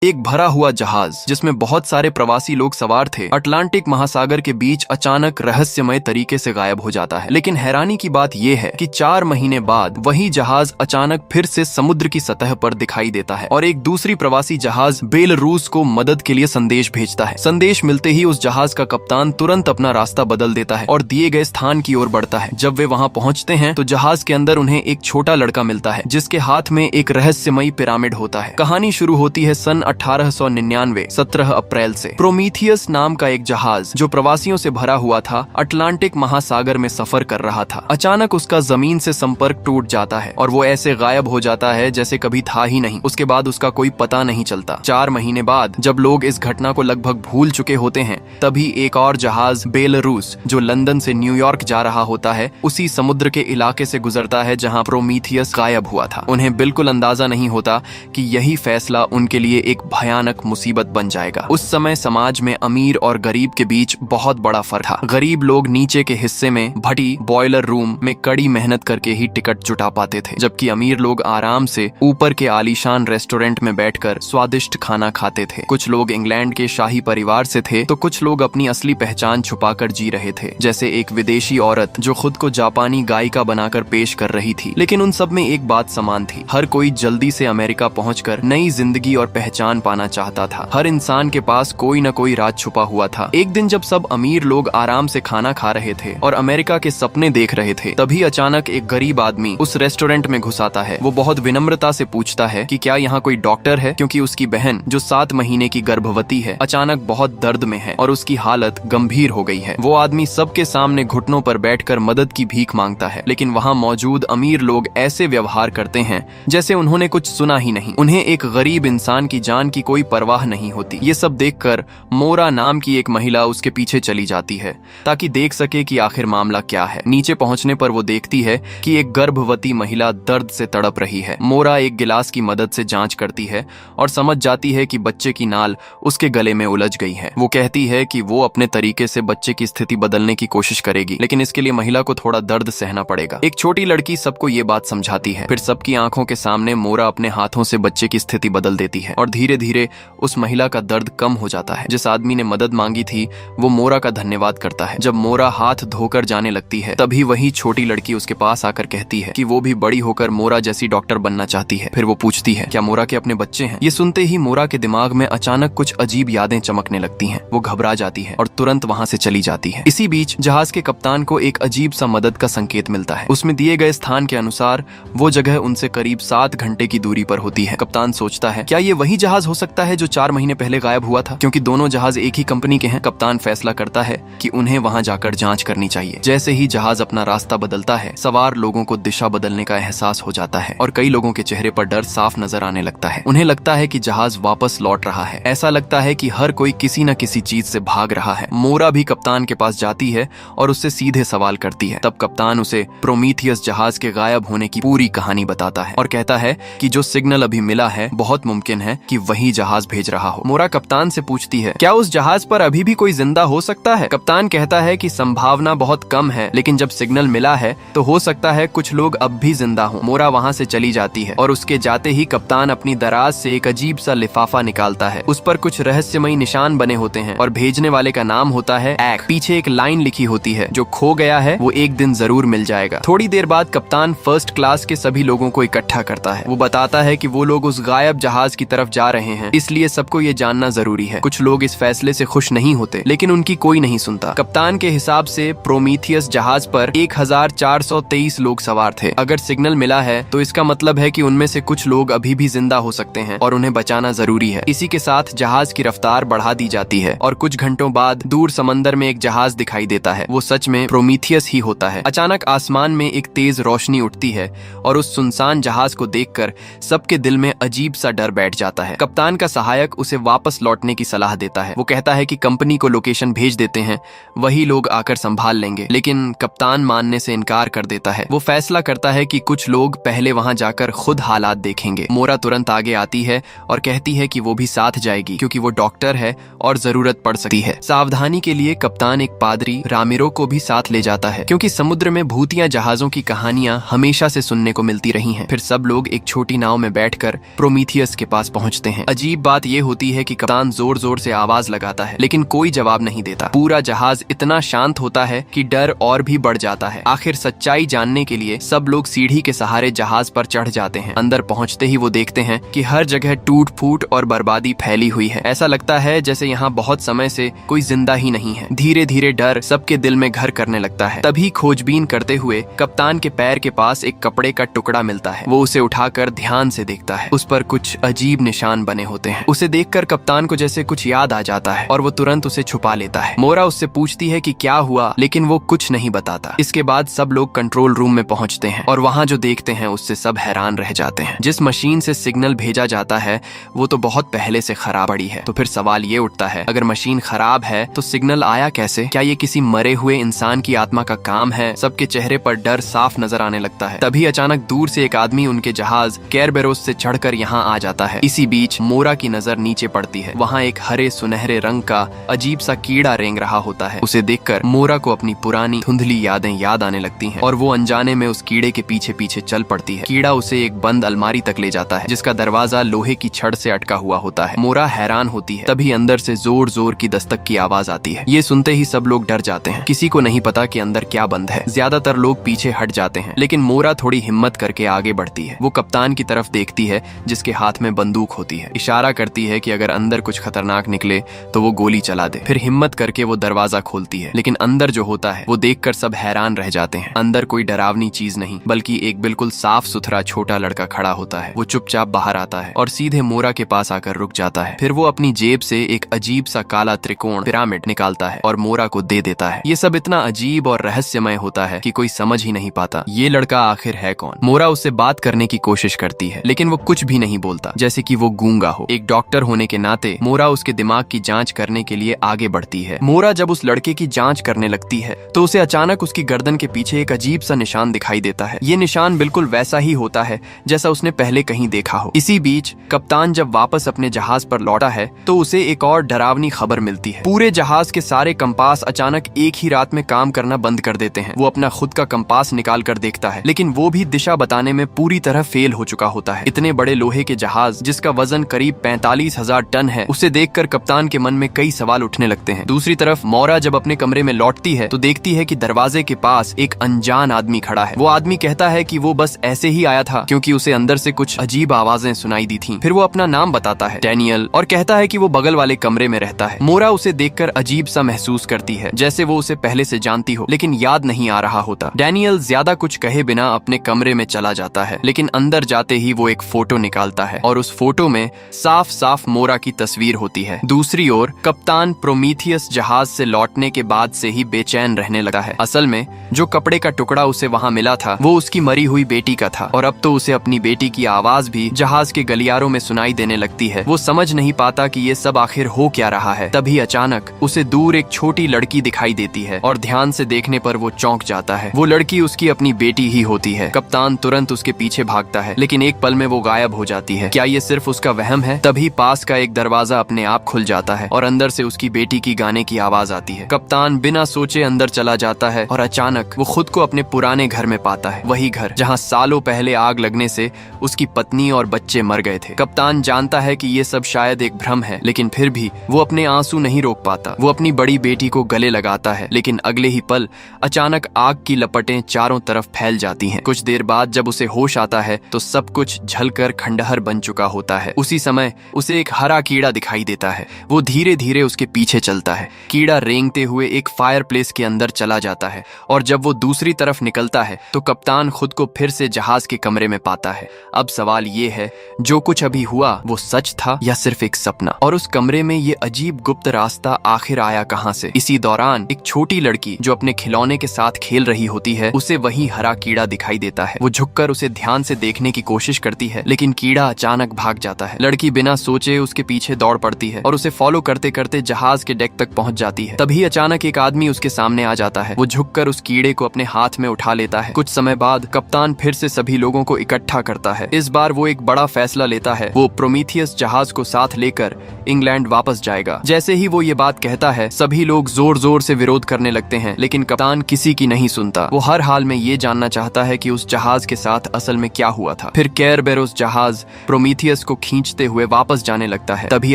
एक भरा हुआ जहाज जिसमें बहुत सारे प्रवासी लोग सवार थे अटलांटिक महासागर के बीच अचानक रहस्यमय तरीके से गायब हो जाता है। लेकिन हैरानी की बात यह है कि 4 महीने बाद वही जहाज अचानक फिर से समुद्र की सतह पर दिखाई देता है और एक दूसरी प्रवासी जहाज बेलारूस को मदद के लिए संदेश भेजता है। संदेश मिलते ही उस जहाज का कप्तान तुरंत अपना रास्ता बदल देता है और दिए गए स्थान की ओर बढ़ता है। जब वे वहां पहुंचते हैं तो जहाज के अंदर उन्हें एक छोटा लड़का मिलता है जिसके हाथ में एक रहस्यमयी पिरामिड होता है। कहानी शुरू होती है सन 1899 17 अप्रैल से। प्रोमीथियस नाम का एक जहाज जो प्रवासियों से भरा हुआ था अटलांटिक महासागर में सफर कर रहा था। अचानक उसका जमीन से संपर्क टूट जाता है और वो ऐसे गायब हो जाता है जैसे कभी था ही नहीं। उसके बाद उसका कोई पता नहीं चलता। 4 महीने बाद जब लोग इस घटना को लगभग भूल चुके होते हैं तभी एक और जहाज बेलारूस जो लंदन से न्यूयॉर्क जा रहा होता है उसी समुद्र के इलाके से गुजरता है जहां प्रोमीथियस गायब हुआ था। उन्हें बिल्कुल अंदाजा नहीं होता कि यही फैसला उनके लिए एक भयानक मुसीबत बन जाएगा। उस समय समाज में अमीर और गरीब के बीच बहुत बड़ा फर्क था। गरीब लोग नीचे के हिस्से में भट्टी बॉयलर रूम में कड़ी मेहनत करके ही टिकट जुटा पाते थे, जबकि अमीर लोग आराम से ऊपर के आलीशान रेस्टोरेंट में बैठकर स्वादिष्ट खाना खाते थे। कुछ लोग इंग्लैंड के शाही परिवार से थे तो कुछ लोग अपनी असली पहचान छुपाकर जी रहे थे, जैसे एक विदेशी औरत जो खुद को जापानी गायिका बनाकर पेश कर रही थी। लेकिन उन सब में एक बात समान थी, हर कोई जल्दी से अमेरिका पहुंचकर नई जिंदगी और पहचान पाना चाहता था। हर इंसान के पास कोई न कोई राज छुपा हुआ था। एक दिन जब सब अमीर लोग आराम से खाना खा रहे थे और अमेरिका के सपने देख रहे थे तभी अचानक एक गरीब आदमी उस रेस्टोरेंट में घुस आता है। वो बहुत विनम्रता से पूछता है कि क्या यहाँ कोई डॉक्टर है, क्योंकि उसकी बहन जो 7 महीने की गर्भवती है अचानक बहुत दर्द में है और उसकी हालत गंभीर हो गई है। वो आदमी सबके सामने घुटनों पर बैठकर मदद की भीख मांगता है, लेकिन वहाँ मौजूद अमीर लोग ऐसे व्यवहार करते हैं जैसे उन्होंने कुछ सुना ही नहीं। उन्हें एक गरीब इंसान की जान की कोई परवाह नहीं होती। ये सब देखकर मोरा नाम की एक महिला उसके पीछे चली जाती है ताकि देख सके कि आखिर मामला क्या है। नीचे पहुंचने पर वो देखती है कि एक गर्भवती महिला दर्द से तड़प रही है। मोरा एक गिलास की मदद से जांच करती है और समझ जाती है कि बच्चे की नाल उसके गले में उलझ गई है। वो कहती है कि वो अपने तरीके से बच्चे की स्थिति बदलने की कोशिश करेगी, लेकिन इसके लिए महिला को थोड़ा दर्द सहना पड़ेगा। एक छोटी लड़की सबको ये बात समझाती है। फिर सबकी आंखों के सामने मोरा अपने हाथों से बच्चे की स्थिति बदल देती है और धीरे धीरे उस महिला का दर्द कम हो जाता है। जिस आदमी ने मदद मांगी थी वो मोरा का धन्यवाद करता है। जब मोरा हाथ धोकर जाने लगती है तभी वही छोटी लड़की उसके पास आकर कहती है कि वो भी बड़ी होकर मोरा जैसी डॉक्टर बनना चाहती है। फिर वो पूछती है क्या मोरा के अपने बच्चे हैं। ये सुनते ही मोरा के दिमाग में अचानक कुछ अजीब यादें चमकने लगती हैं। वो घबरा जाती है और तुरंत वहाँ से चली जाती है। इसी बीच जहाज के कप्तान को एक अजीब सा मदद का संकेत मिलता है। उसमें दिए गए स्थान के अनुसार वो जगह उनसे करीब 7 घंटे की दूरी पर होती है। कप्तान सोचता है क्या ये वही जहाज हो सकता है जो 4 महीने पहले गायब हुआ था, क्योंकि दोनों जहाज एक ही कंपनी के हैं। कप्तान फैसला करता है कि उन्हें वहां जाकर जांच करनी चाहिए। जैसे ही जहाज अपना रास्ता बदलता है सवार लोगों को दिशा बदलने का एहसास हो जाता है और कई लोगों के चेहरे पर डर साफ नजर आने लगता है। उन्हें लगता है कि जहाज वापस लौट रहा है। ऐसा लगता है कि हर कोई किसी न किसी चीज से भाग रहा है। मोरा भी कप्तान के पास जाती है और उससे सीधे सवाल करती है। तब कप्तान उसे प्रोमीथियस जहाज के गायब होने की पूरी कहानी बताता है और कहता है कि जो सिग्नल अभी मिला है बहुत मुमकिन है कि वही जहाज भेज रहा हो। मोरा कप्तान से पूछती है क्या उस जहाज पर अभी भी कोई जिंदा हो सकता है। कप्तान कहता है कि संभावना बहुत कम है, लेकिन जब सिग्नल मिला है तो हो सकता है कुछ लोग अब भी जिंदा हों। मोरा वहाँ से चली जाती है और उसके जाते ही कप्तान अपनी दराज से एक अजीब सा लिफाफा निकालता है। उस पर कुछ रहस्यमयी निशान बने होते हैं और भेजने वाले का नाम होता है एक्ट। पीछे एक लाइन लिखी होती है जो खो गया है वो एक दिन जरूर मिल जाएगा। थोड़ी देर बाद कप्तान फर्स्ट क्लास के सभी लोगों को इकट्ठा करता है। वो बताता है कि वो लोग उस गायब जहाज की तरफ जा रहे हैं, इसलिए सबको ये जानना जरूरी है। कुछ लोग इस फैसले से खुश नहीं होते, लेकिन उनकी कोई नहीं सुनता। कप्तान के हिसाब से प्रोमीथियस जहाज पर 1423 लोग सवार थे। अगर सिग्नल मिला है तो इसका मतलब है कि उनमें से कुछ लोग अभी भी जिंदा हो सकते हैं और उन्हें बचाना जरूरी है। इसी के साथ जहाज की रफ्तार बढ़ा दी जाती है और कुछ घंटों बाद दूर समंदर में एक जहाज दिखाई देता है। वो सच में प्रोमीथियस ही होता है। अचानक आसमान में एक तेज रोशनी उठती है और उस सुनसान जहाज को देखकर सबके दिल में अजीब सा डर बैठ जाता है। कप्तान का सहायक उसे वापस लौटने की सलाह देता है। वो कहता है कि कंपनी को लोकेशन भेज देते हैं, वही लोग आकर संभाल लेंगे, लेकिन कप्तान मानने से इनकार कर देता है। वो फैसला करता है कि कुछ लोग पहले वहां जाकर खुद हालात देखेंगे। मोरा तुरंत आगे आती है और कहती है कि वो भी साथ जाएगी क्योंकि वो डॉक्टर है और जरूरत पड़ सकती है। सावधानी के लिए कप्तान एक पादरी रामिरो को भी साथ ले जाता है क्योंकि समुद्र में भूतिया जहाजों की कहानियां हमेशा से सुनने को मिलती रही हैं। फिर सब लोग एक छोटी नाव में बैठकर प्रोमीथियस के पास पहुंचते जाते हैं। अजीब बात ये होती है कि कप्तान जोर जोर से आवाज लगाता है लेकिन कोई जवाब नहीं देता। पूरा जहाज इतना शांत होता है कि डर और भी बढ़ जाता है। आखिर सच्चाई जानने के लिए सब लोग सीढ़ी के सहारे जहाज पर चढ़ जाते हैं। अंदर पहुंचते ही वो देखते हैं कि हर जगह टूट फूट और बर्बादी फैली हुई है। ऐसा लगता है जैसे यहाँ बहुत समय से कोई जिंदा ही नहीं है। धीरे धीरे डर सबके दिल में घर करने लगता है। तभी खोजबीन करते हुए कप्तान के पैर के पास एक कपड़े का टुकड़ा मिलता है। वो उसे उठाकर ध्यान से देखता है। उस पर कुछ अजीब निशान बने होते हैं। उसे देखकर कप्तान को जैसे कुछ याद आ जाता है और वो तुरंत उसे छुपा लेता है। मोरा उससे पूछती है कि क्या हुआ, लेकिन वो कुछ नहीं बताता। इसके बाद सब लोग कंट्रोल रूम में पहुंचते हैं और वहाँ जो देखते हैं उससे सब हैरान रह जाते हैं। जिस मशीन से सिग्नल भेजा जाता है वो तो बहुत पहले से खराब पड़ी है। तो फिर सवाल ये उठता है, अगर मशीन खराब है तो सिग्नल आया कैसे? क्या ये किसी मरे हुए इंसान की आत्मा का काम है? सबके चेहरे पर डर साफ नजर आने लगता है। तभी अचानक दूर से एक आदमी उनके जहाज केरबेरोस से चढ़कर यहाँ आ जाता है। इसी बीच मोरा की नजर नीचे पड़ती है। वहाँ एक हरे सुनहरे रंग का अजीब सा कीड़ा रेंग रहा होता है। उसे देखकर मोरा को अपनी पुरानी धुंधली यादें याद आने लगती हैं और वो अनजाने में उस कीड़े के पीछे पीछे चल पड़ती है। कीड़ा उसे एक बंद अलमारी तक ले जाता है जिसका दरवाजा लोहे की छड़ से अटका हुआ होता है। मोरा हैरान होती है। तभी अंदर से जोर जोर की दस्तक की आवाज आती है। ये सुनते ही सब लोग डर जाते हैं। किसी को नहीं पता कि अंदर क्या बंद है। ज्यादातर लोग पीछे हट जाते हैं लेकिन मोरा थोड़ी हिम्मत करके आगे बढ़ती है। वो कप्तान की तरफ देखती है जिसके हाथ में बंदूक होती है। इशारा करती है कि अगर अंदर कुछ खतरनाक निकले तो वो गोली चला दे। फिर हिम्मत करके वो दरवाजा खोलती है लेकिन अंदर जो होता है वो देखकर सब हैरान रह जाते हैं। अंदर कोई डरावनी चीज नहीं बल्कि एक बिल्कुल साफ सुथरा छोटा लड़का खड़ा होता है। वो चुपचाप बाहर आता है और सीधे मोरा के पास आकर रुक जाता है। फिर वो अपनी जेब से एक अजीब सा काला त्रिकोण पिरामिड निकालता है और मोरा को दे देता है। ये सब इतना अजीब और रहस्यमय होता है कि कोई समझ ही नहीं पाता ये लड़का आखिर है कौन। मोरा उससे बात करने की कोशिश करती है लेकिन वो कुछ भी नहीं बोलता, जैसे कि वो गूंगा हो। एक डॉक्टर होने के नाते मोरा उसके दिमाग की जांच करने के लिए आगे बढ़ती है। मोरा जब उस लड़के की जांच करने लगती है तो उसे अचानक उसकी गर्दन के पीछे एक अजीब सा निशान दिखाई देता है। ये निशान बिल्कुल वैसा ही होता है जैसा उसने पहले कहीं देखा हो। इसी बीच कप्तान जब वापस अपने जहाज पर लौटा है तो उसे एक और डरावनी खबर मिलती है। पूरे जहाज के सारे कंपास अचानक एक ही रात में काम करना बंद कर देते हैं। वो अपना खुद का कंपास निकाल कर देखता है लेकिन वो भी दिशा बताने में पूरी तरह फेल हो चुका होता है। इतने बड़े लोहे के जहाज जिसका वजन करीब 45,000 टन है, उसे देखकर कप्तान के मन में कई सवाल उठने लगते हैं। दूसरी तरफ मोरा जब अपने कमरे में लौटती है तो देखती है कि दरवाजे के पास एक अनजान आदमी खड़ा है। वो आदमी कहता है कि वो बस ऐसे ही आया था क्योंकि उसे अंदर से कुछ अजीब आवाजें सुनाई दी थी। फिर वो अपना नाम बताता है, डैनियल, और कहता है कि वो बगल वाले कमरे में रहता है। मोरा उसे देखकर अजीब सा महसूस करती है जैसे वो उसे पहले से जानती हो लेकिन याद नहीं आ रहा होता। डैनियल ज्यादा कुछ कहे बिना अपने कमरे में चला जाता है लेकिन अंदर जाते ही वो एक फोटो निकालता है और उस फोटो में साफ साफ मोरा की तस्वीर होती है। दूसरी ओर कप्तान प्रोमीथियस जहाज से लौटने के बाद से ही बेचैन रहने लगा है। असल में जो कपड़े का टुकड़ा उसे वहाँ मिला था वो उसकी मरी हुई बेटी का था और अब तो उसे अपनी बेटी की आवाज भी जहाज के गलियारों में सुनाई देने लगती है। वो समझ नहीं पाता कि ये सब आखिर हो क्या रहा है। तभी अचानक उसे दूर एक छोटी लड़की दिखाई देती है और ध्यान से देखने पर वो चौंक जाता है। वो लड़की उसकी अपनी बेटी ही होती है। कप्तान तुरंत उसके पीछे भागता है लेकिन एक पल में वो गायब हो जाती है। क्या ये सिर्फ उसका वहम है? तभी पास का एक दरवाजा अपने आप खुल जाता है और अंदर से उसकी बेटी की गाने की आवाज आती है। कप्तान बिना सोचे अंदर चला जाता है और अचानक वो खुद को अपने पुराने घर में पाता है। वही घर जहाँ सालों पहले आग लगने से उसकी पत्नी और बच्चे मर गए थे। कप्तान जानता है कि ये सब शायद एक भ्रम है लेकिन फिर भी वो अपने आंसू नहीं रोक पाता। वो अपनी बड़ी बेटी को गले लगाता है लेकिन अगले ही पल अचानक आग की लपटें चारों तरफ फैल जाती हैं। कुछ देर बाद जब उसे होश आता है तो सब कुछ जलकर खंडहर बन चुका होता है। उसी समय उसे एक हरा कीड़ा दिखाई देता है। वो धीरे धीरे उसके पीछे चलता है। कीड़ा रेंगते हुए एक फायर प्लेस के अंदर चला जाता है और जब वो दूसरी तरफ निकलता है तो कप्तान खुद को फिर से जहाज के कमरे में पाता है। अब सवाल ये है, जो कुछ अभी हुआ वो सच था या सिर्फ एक सपना? और उस कमरे में ये अजीब गुप्त रास्ता आखिर आया कहाँ से? इसी दौरान एक छोटी लड़की जो अपने खिलौने के साथ खेल रही होती है उसे वही हरा कीड़ा दिखाई देता है। वो झुककर उसे ध्यान से देखने की कोशिश करती है लेकिन कीड़ा अचानक भाग जाता है। लड़की बिना सोचे उसके पीछे दौड़ पड़ती है और उसे फॉलो करते करते जहाज के डेक तक पहुंच जाती है। तभी अचानक एक आदमी उसके सामने आ जाता है। वो झुककर उस कीड़े को अपने हाथ में उठा लेता है। कुछ समय बाद कप्तान फिर से सभी लोगों को इकट्ठा करता है। इस बार वो एक बड़ा फैसला लेता है। वो प्रोमीथियस जहाज को साथ लेकर इंग्लैंड वापस जाएगा। जैसे ही वो ये बात कहता है सभी लोग जोर जोर से विरोध करने लगते हैं लेकिन कप्तान किसी की नहीं सुनता। वो हर हाल में ये जानना चाहता है कि उस जहाज के साथ असल में क्या हुआ था। फिर केरबेरोस जहाज प्रोमीथियस को खींच खींचते हुए वापस जाने लगता है। तभी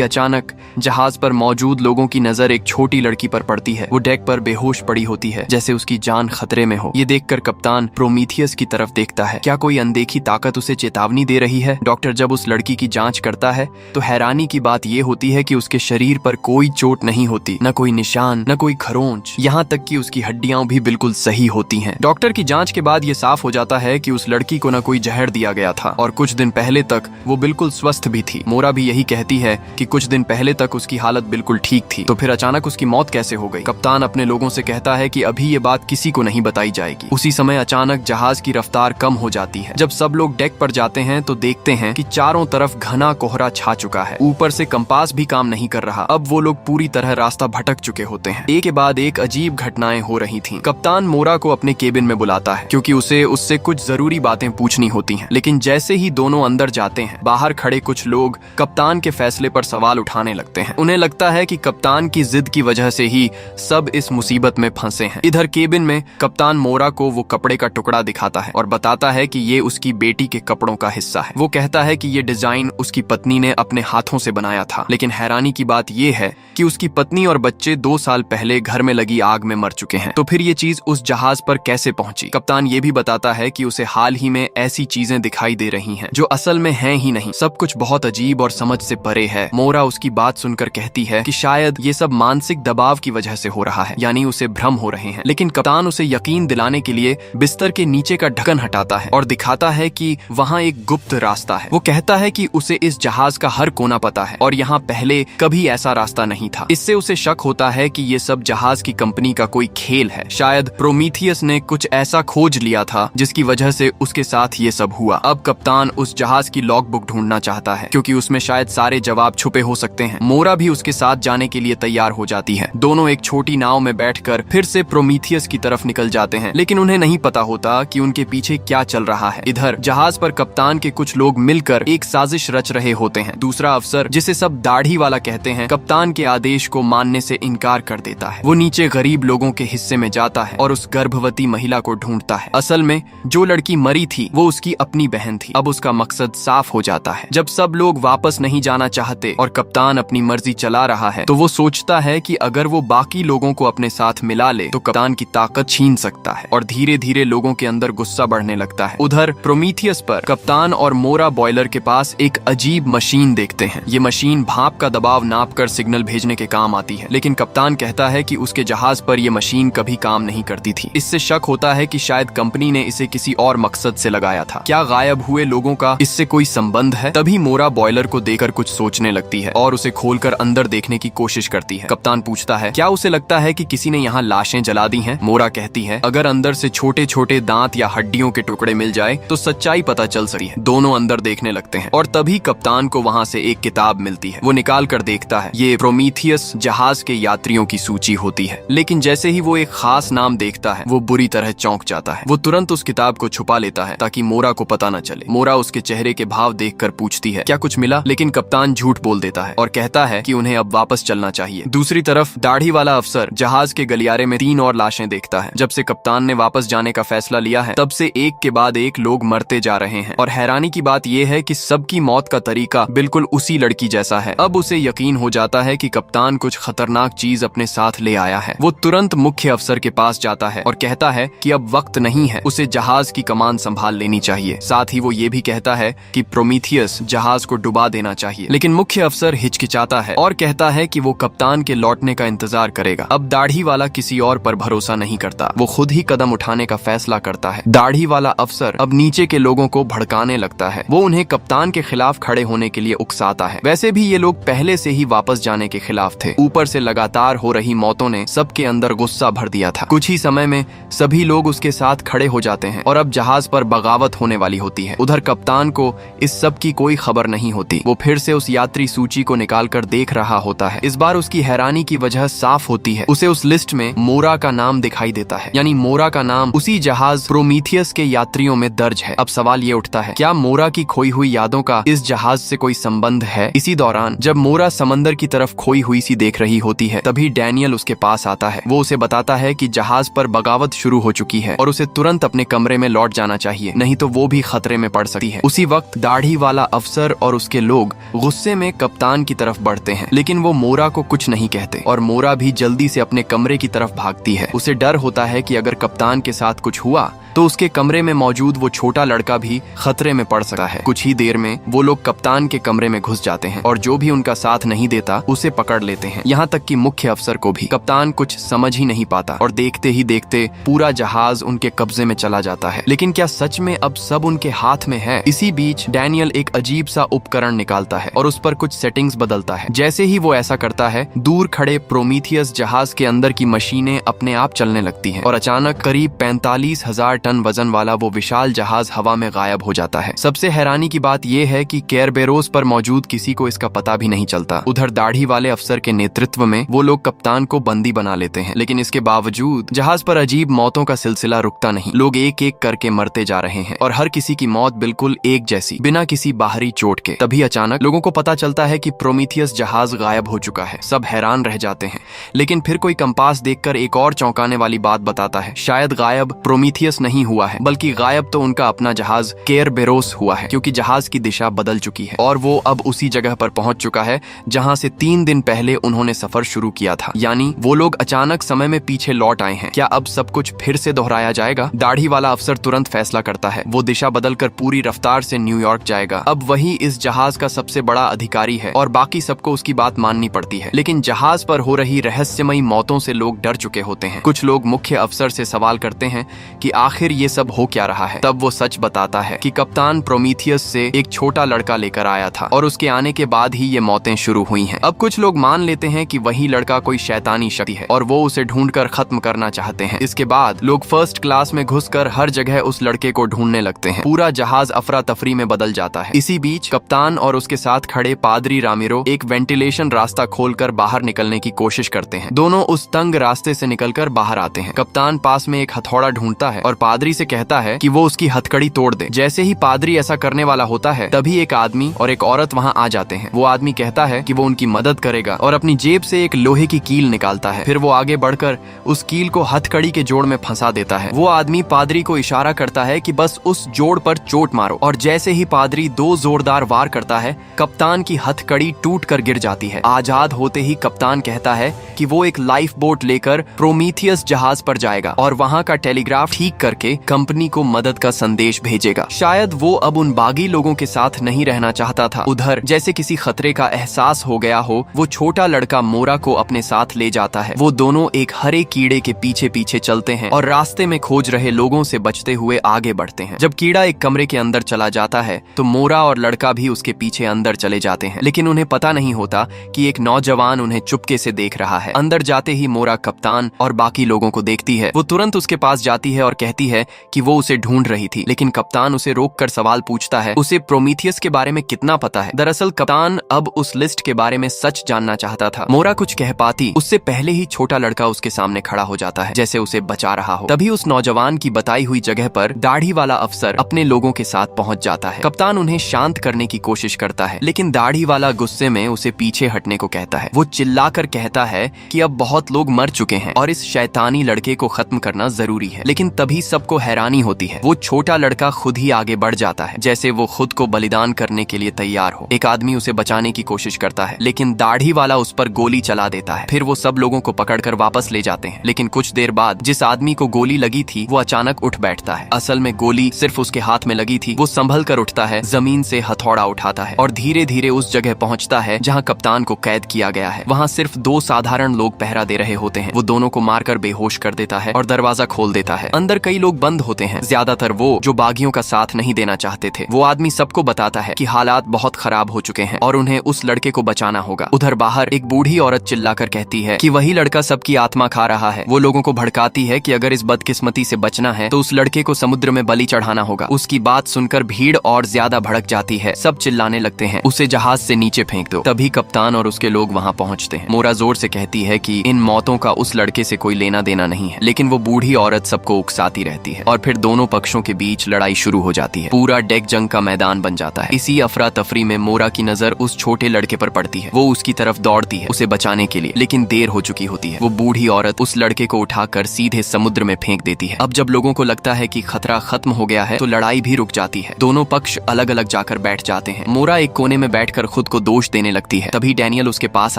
अचानक जहाज पर मौजूद लोगों की नजर एक छोटी लड़की पर पड़ती है। वो डेक पर बेहोश पड़ी होती है, जैसे उसकी जान खतरे में हो। ये देखकर कप्तान प्रोमीथियस की तरफ देखता है। क्या कोई अनदेखी ताकत उसे चेतावनी दे रही है? डॉक्टर जब उस लड़की की जांच करता है तो हैरानी की बात ये होती है कि उसके शरीर पर कोई चोट नहीं होती, न कोई निशान, न कोई खरोंच, यहाँ तक कि उसकी हड्डियां भी बिल्कुल सही होती हैं। डॉक्टर की जांच के बाद ये साफ हो जाता है कि उस लड़की को न कोई जहर दिया गया था और कुछ दिन पहले तक वो बिल्कुल स्वस्थ भी थी। मोरा भी यही कहती है कि कुछ दिन पहले तक उसकी हालत बिल्कुल ठीक थी, तो फिर अचानक उसकी मौत कैसे हो गई? कप्तान अपने लोगों से कहता है कि अभी ये बात किसी को नहीं बताई जाएगी। उसी समय अचानक जहाज की रफ्तार कम हो जाती है। जब सब लोग डेक पर जाते हैं तो देखते हैं कि चारों तरफ घना कोहरा छा चुका है। ऊपर से कंपास भी काम नहीं कर रहा। अब वो लोग पूरी तरह रास्ता भटक चुके होते हैं। एक के बाद एक अजीब घटनाएं हो रही थीं। कप्तान मोरा को अपने केबिन में बुलाता है क्योंकि उसे उससे कुछ जरूरी बातें पूछनी होती हैं। लेकिन जैसे ही दोनों अंदर जाते हैं, बाहर खड़े कुछ लोग कप्तान के फैसले पर सवाल उठाने लगते हैं। उन्हें लगता है कि कप्तान की जिद की वजह से ही सब इस मुसीबत में फंसे हैं। इधर केबिन में कप्तान मोरा को वो कपड़े का टुकड़ा दिखाता है और बताता है कि ये उसकी बेटी के कपड़ों का हिस्सा है। वो कहता है कि ये डिजाइन उसकी पत्नी ने अपने हाथों से बनाया था। लेकिन हैरानी की बात ये है कि उसकी पत्नी और बच्चे 2 साल पहले घर में लगी आग में मर चुके हैं। तो फिर ये चीज उस जहाज पर कैसे पहुंची? कप्तान ये भी बताता है कि उसे हाल ही में ऐसी चीजें दिखाई दे रही हैं जो असल में हैं ही नहीं। सब कुछ बहुत अजीब और समझ से परे है। मोरा उसकी बात सुनकर कहती है कि शायद ये सब मानसिक दबाव की वजह से हो रहा है, यानी उसे भ्रम हो रहे हैं। लेकिन कप्तान उसे यकीन दिलाने के लिए बिस्तर के नीचे का ढक्कन हटाता है और दिखाता है कि वहाँ एक गुप्त रास्ता है। वो कहता है कि उसे इस जहाज का हर कोना पता है और यहाँ पहले कभी ऐसा रास्ता नहीं था। इससे उसे शक होता है कि ये सब जहाज की कंपनी का कोई खेल है। शायद प्रोमीथियस ने कुछ ऐसा खोज लिया था जिसकी वजह से उसके साथ ये सब हुआ। अब कप्तान उस जहाज की लॉग बुक ढूंढना चाहता है क्योंकि उसमें शायद सारे जवाब छुपे हो सकते हैं। मोरा भी उसके साथ जाने के लिए तैयार हो जाती है। दोनों एक छोटी नाव में बैठकर फिर से प्रोमीथियस की तरफ निकल जाते हैं, लेकिन उन्हें नहीं पता होता कि उनके पीछे क्या चल रहा है। इधर जहाज पर कप्तान के कुछ लोग मिलकर एक साजिश रच रहे होते हैं। दूसरा अफसर, जिसे सब दाढ़ी वाला कहते हैं, कप्तान के आदेश को मानने से इनकार कर देता है। वो नीचे गरीब लोगों के हिस्से में जाता है और उस गर्भवती महिला को ढूंढता है। असल में जो लड़की मरी थी वो उसकी अपनी बहन थी। अब उसका मकसद साफ हो जाता है। जब सब लोग वापस नहीं जाना चाहते और कप्तान अपनी मर्जी चला रहा है तो वो सोचता है कि अगर वो बाकी लोगों को अपने साथ मिला ले तो कप्तान की ताकत छीन सकता है और धीरे धीरे लोगों के अंदर गुस्सा बढ़ने लगता है। उधर प्रोमीथियस पर कप्तान और मोरा बॉयलर के पास एक अजीब मशीन देखते हैं। ये मशीन भाप का दबाव नापकर सिग्नल भेजने के काम आती है, लेकिन कप्तान कहता है कि उसके जहाज पर यह मशीन कभी काम नहीं करती थी। इससे शक होता है कि शायद कंपनी ने इसे किसी और मकसद से लगाया था। क्या गायब हुए लोगों का इससे कोई संबंध है? तभी मोरा बॉयलर को देखकर कुछ सोचने लगती है और उसे खोलकर अंदर देखने की कोशिश करती है। कप्तान पूछता है, क्या उसे लगता है कि किसी ने यहाँ लाशें जला दी हैं? मोरा कहती है, अगर अंदर से छोटे छोटे दांत या हड्डियों के टुकड़े मिल जाए तो सच्चाई पता चल सकती है। दोनों अंदर देखने लगते हैं और तभी कप्तान को वहाँ से एक किताब मिलती है। वो निकाल कर देखता है। ये प्रोमीथियस जहाज के यात्रियों की सूची होती है, लेकिन जैसे ही वो एक खास नाम देखता है वो बुरी तरह चौंक जाता है। वो तुरंत उस किताब को छुपा लेता है ताकि मोरा को पता न चले। मोरा उसके चेहरे के भाव देखकर पूछती है, क्या कुछ मिला? लेकिन कप्तान झूठ बोल देता है और कहता है कि उन्हें अब वापस चलना चाहिए। दूसरी तरफ दाढ़ी वाला अफसर जहाज के गलियारे में 3 और लाशें देखता है। जब से कप्तान ने वापस जाने का फैसला लिया है तब से एक के बाद एक लोग मरते जा रहे हैं और हैरानी की बात यह है कि सबकी मौत का तरीका बिल्कुल उसी लड़की जैसा है। अब उसे यकीन हो जाता है कि कप्तान कुछ खतरनाक चीज अपने साथ ले आया है। वो तुरंत मुख्य अफसर के पास जाता है और कहता है कि अब वक्त नहीं है, उसे जहाज की कमान संभाल लेनी चाहिए। साथ ही वो ये भी कहता है कि प्रोमीथियस जहाज को डुबा देना चाहिए, लेकिन मुख्य अफसर हिचकिचाता है और कहता है कि वो कप्तान के लौटने का इंतजार करेगा। अब दाढ़ी वाला किसी और पर भरोसा नहीं करता, वो खुद ही कदम उठाने का फैसला करता है। दाढ़ी वाला अफसर अब नीचे के लोगों को भड़काने लगता है। वो उन्हें कप्तान के खिलाफ खड़े होने के लिए उकसाता है। वैसे भी ये लोग पहले से ही वापस जाने के खिलाफ थे। ऊपर से लगातार हो रही मौतों ने सबके अंदर गुस्सा भर दिया था। कुछ ही समय में सभी लोग उसके साथ खड़े हो जाते हैं और अब जहाज पर बगावत होने वाली होती है। उधर कप्तान को इस सब की कोई खबर नहीं होती। वो फिर से उस यात्री सूची को निकाल कर देख रहा होता है। इस बार उसकी हैरानी की वजह साफ होती है। उसे उस लिस्ट में मोरा का नाम दिखाई देता है, यानी मोरा का नाम उसी जहाज प्रोमीथियस के यात्रियों में दर्ज है। अब सवाल ये उठता है, क्या मोरा की खोई हुई यादों का इस जहाज से कोई संबंध है? इसी दौरान जब मोरा समंदर की तरफ खोई हुई सी देख रही होती है तभी डैनियल उसके पास आता है। वो उसे बताता है कि जहाज पर बगावत शुरू हो चुकी है और उसे तुरंत अपने कमरे में लौट जाना चाहिए, नहीं तो वो भी खतरे में पड़ सकती है। उसी वक्त दाढ़ी वाला अफसर अफसर और उसके लोग गुस्से में कप्तान की तरफ बढ़ते हैं, लेकिन वो मोरा को कुछ नहीं कहते और मोरा भी जल्दी से अपने कमरे की तरफ भागती है। उसे डर होता है कि अगर कप्तान के साथ कुछ हुआ तो उसके कमरे में मौजूद वो छोटा लड़का भी खतरे में पड़ सकता है। कुछ ही देर में वो लोग कप्तान के कमरे में घुस जाते हैं और जो भी उनका साथ नहीं देता उसे पकड़ लेते हैं। यहाँ तक कि मुख्य अफसर को भी। कप्तान कुछ समझ ही नहीं पाता और देखते ही देखते पूरा जहाज उनके कब्जे में चला जाता है। लेकिन क्या सच में अब सब उनके हाथ में है? इसी बीच डैनियल एक अजीब सा उपकरण निकालता है और उस पर कुछ सेटिंग्स बदलता है। जैसे ही वो ऐसा करता है, दूर खड़े प्रोमीथियस जहाज के अंदर की मशीनें अपने आप चलने लगती हैं और अचानक करीब 45,000 टन वजन वाला वो विशाल जहाज हवा में गायब हो जाता है। सबसे हैरानी की बात यह है कि केरबेरोस पर मौजूद किसी को इसका पता भी नहीं चलता। उधर दाढ़ी वाले अफसर के नेतृत्व में वो लोग कप्तान को बंदी बना लेते हैं, लेकिन इसके बावजूद जहाज पर अजीब मौतों का सिलसिला रुकता नहीं। लोग एक एक करके मरते जा रहे हैं और हर किसी की मौत बिल्कुल एक जैसी, बिना किसी बाहरी चोट के। तभी अचानक लोगों को पता चलता है कि प्रोमीथियस जहाज गायब हो चुका है। सब हैरान रह जाते हैं, लेकिन फिर कोई कंपास देखकर एक और चौंकाने वाली बात बताता है। शायद गायब प्रोमीथियस नहीं हुआ है, बल्कि गायब तो उनका अपना जहाज केरबेरोस हुआ है, क्योंकि जहाज की दिशा बदल चुकी है और वो अब उसी जगह पर पहुंच चुका है जहां से 3 दिन पहले उन्होंने सफर शुरू किया था। यानी वो लोग अचानक समय में पीछे लौट आए हैं। क्या अब सब कुछ फिर से दोहराया जाएगा? दाढ़ी वाला अफसर तुरंत फैसला करता है। वो दिशा बदलकर पूरी रफ्तार से न्यूयॉर्क जाएगा। अब वही इस जहाज का सबसे बड़ा अधिकारी है और बाकी सबको उसकी बात माननी पड़ती है। लेकिन जहाज पर हो रही रहस्यमयी मौतों से लोग डर चुके होते हैं। कुछ लोग मुख्य अफसर से सवाल करते हैं कि आखिर ये सब हो क्या रहा है। तब वो सच बताता है कि कप्तान प्रोमीथियस से एक छोटा लड़का लेकर आया था और उसके आने के बाद ही ये मौतें शुरू हुई हैं। अब कुछ लोग मान लेते हैं कि वही लड़का कोई शैतानी शक्ति है और वो उसे ढूंढकर खत्म करना चाहते हैं। इसके बाद लोग फर्स्ट क्लास में घुसकर हर जगह उस लड़के को ढूंढने लगते हैं। पूरा जहाज अफरा तफरी में बदल जाता है। इसी बीच कप्तान और उसके साथ खड़े पादरी रामिरो एक वेंटिलेशन रास्ता खोलकर बाहर निकलने की कोशिश करते हैं। दोनों उस तंग रास्ते से निकलकर बाहर आते हैं। कप्तान पास में एक हथौड़ा ढूंढता है और पादरी से कहता है कि वो उसकी हथकड़ी तोड़ दे। जैसे ही पादरी ऐसा करने वाला होता है, तभी एक आदमी और एक औरत वहाँ आ जाते हैं। वो आदमी कहता है कि वो उनकी मदद करेगा और अपनी जेब से एक लोहे की कील निकालता है। फिर वो आगे बढ़कर उस कील को हथकड़ी के जोड़ में फंसा देता है। वो आदमी पादरी को इशारा करता है कि बस उस जोड़ पर चोट मारो और जैसे ही पादरी 2 जोरदार वार करता है, कप्तान की हथकड़ी टूट कर गिर जाती है। आजाद होते ही कप्तान कहता है कि वो एक लाइफ बोट लेकर प्रोमीथियस जहाज पर जाएगा और वहाँ का टेलीग्राफ ठीक करके कंपनी को मदद का संदेश भेजेगा। शायद वो अब उन बागी लोगों के साथ नहीं रहना चाहता था। उधर जैसे किसी खतरे का एहसास हो गया हो, वो छोटा लड़का मोरा को अपने साथ ले जाता है। वो दोनों एक हरे कीड़े के पीछे पीछे चलते हैं और रास्ते में खोज रहे लोगों से बचते हुए आगे बढ़ते हैं। जब कीड़ा एक कमरे के अंदर चला जाता है तो मोरा और लड़का भी उसके पीछे अंदर चले जाते हैं, लेकिन उन्हें पता नहीं होता कि एक नौजवान उन्हें चुपके से देख रहा है। अंदर जाते ही मोरा कप्तान और बाकी लोगों को देखती है। वो तुरंत उसके पास जाती है और कहती है कि वो उसे ढूंढ रही थी, लेकिन कप्तान उसे रोककर सवाल पूछता है, उसे प्रोमीथियस के बारे में कितना पता है। दरअसल कप्तान अब उस लिस्ट के बारे में सच जानना चाहता था। मोरा कुछ कह पाती उससे पहले ही छोटा लड़का उसके सामने खड़ा हो जाता है, जैसे उसे बचा रहा हो। तभी उस नौजवान की बताई हुई जगह पर दाढ़ी वाला अफसर अपने लोगों के साथ पहुंच जाता है। कप्तान उन्हें शांत करने की कोशिश करता है, लेकिन दाढ़ी वाला गुस्से में उसे पीछे हटने को कहता है। वो चिल्लाकर कहता है कि अब बहुत लोग मर चुके हैं और इस शैतानी लड़के को खत्म करना जरूरी है। लेकिन तभी सबको हैरानी होती है। वो छोटा लड़का खुद ही आगे बढ़ जाता है, जैसे वो खुद को बलिदान करने के लिए तैयार हो। एक आदमी उसे बचाने की कोशिश करता है, लेकिन दाढ़ी वाला उस पर गोली चला देता है। फिर वो सब लोगों को पकड़कर वापस ले जाते हैं, लेकिन कुछ देर बाद जिस आदमी को गोली लगी थी वो अचानक उठ बैठता है। असल में गोली सिर्फ उसके हाथ में लगी थी। वो संभल कर उठता है, जमीन से हथौड़ा उठाता है और धीरे धीरे उस जगह पहुंचता है जहां कप्तान को कैद किया गया है। वहां सिर्फ 2 साधारण लोग पहरा दे रहे होते हैं। वो दोनों को मारकर बेहोश कर देता है और दरवाजा खोल देता है। अंदर कई लोग बंद होते हैं, ज्यादातर वो जो बागियों का साथ नहीं देना चाहते थे। वो आदमी सबको बताता है कि हालात बहुत खराब हो चुके हैं और उन्हें उस लड़के को बचाना होगा। उधर बाहर एक बूढ़ी औरत चिल्लाकर कहती है कि वही लड़का सबकी आत्मा खा रहा है। वो लोगों को भड़काती है कि अगर इस बदकिस्मती से बचना है तो उस लड़के को समुद्र में बलि चढ़ाना होगा। उसकी बात सुनकर भीड़ और ज्यादा भड़क जाती है। सब चिल्लाने लगते हैं, उसे जहाज से नीचे फेंक दो। तभी कप्तान और उसके लोग वहाँ पहुँचते हैं। मोरा जोर से कहती है कि इन मौतों का उस लड़के से कोई लेना देना नहीं है, लेकिन वो बूढ़ी औरत सबको उकसाती रहती है और फिर दोनों पक्षों के बीच लड़ाई शुरू हो जाती है। पूरा डेक जंग का मैदान बन जाता है। इसी अफरा तफरी में मोरा की नजर उस छोटे लड़के पर पड़ती है। वो उसकी तरफ दौड़ती है उसे बचाने के लिए, लेकिन देर हो चुकी होती है। वो बूढ़ी औरत उस लड़के को उठाकर सीधे समुद्र में फेंक देती है। अब जब लोगों को लगता है कि खतरा खत्म हो गया है तो लड़ाई भी रुक जाती है। दोनों पक्ष अलग अलग जाकर बैठ जाते हैं। मोरा एक कोने में बैठकर खुद को दोष देने लगती है। तभी डैनियल उसके पास